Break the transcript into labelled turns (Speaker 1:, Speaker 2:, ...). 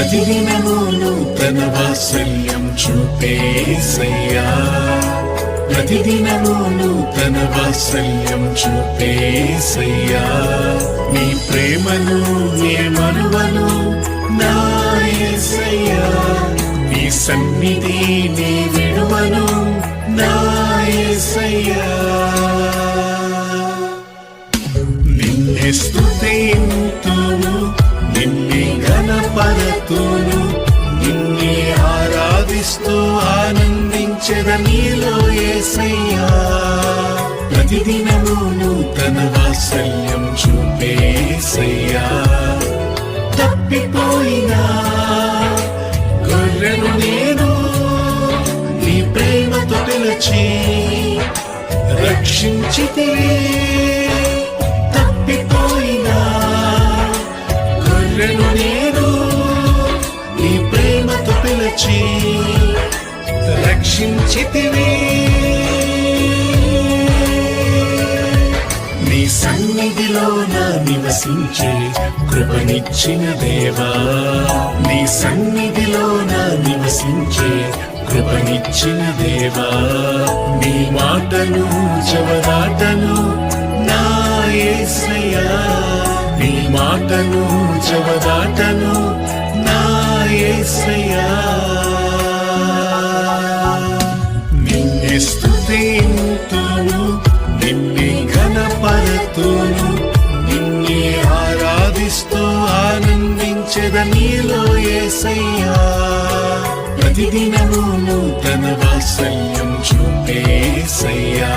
Speaker 1: ప్రతిదినము నూతన వాత్సల్యం చూపేసయ్యా, ప్రతిదినము నూతన వాత్సల్యం చూపేసయ్యా. నీ ప్రేమను నే మరువను నా యేసయ్యా, నీ సన్నిధి నీ విడువను నా యేసయ్యా. నిన్నే స్తుతింతును, నిన్నే ఘనపరతును, నిన్నే ఆరాధిస్తూ ఆనందించెద నీలో యేసయ్యా. ప్రతిదినము నూతన వాత్సల్యం చూపేసయ్యా. తప్పిపోయినా గొర్రెను నేను నీ ప్రేమతో పిలిచి రక్షించితివే. తప్పిపోయినా గొర్రెను నేను నీ ప్రేమతో పిలిచి రక్షించితివే. నీ సన్నిధిలోన నివసించే కృపనిచ్చిన దేవా, నీ సన్నిధిలోన నివసించే కృపనిచ్చిన దేవా. నీ మాటను చెవదాటను నా యేసయ్యా, నీ మాటను చెవదాటను నా యేసయ్యా. నిన్నే స్తుతింతును, నిన్నే ఘనపరతును, నిన్నే ఆరాధిస్తూ ఆనందించెద నీలో యేసయ్యా. ప్రతిదినము నూతన వాత్సల్యం చూపేసయ్యా.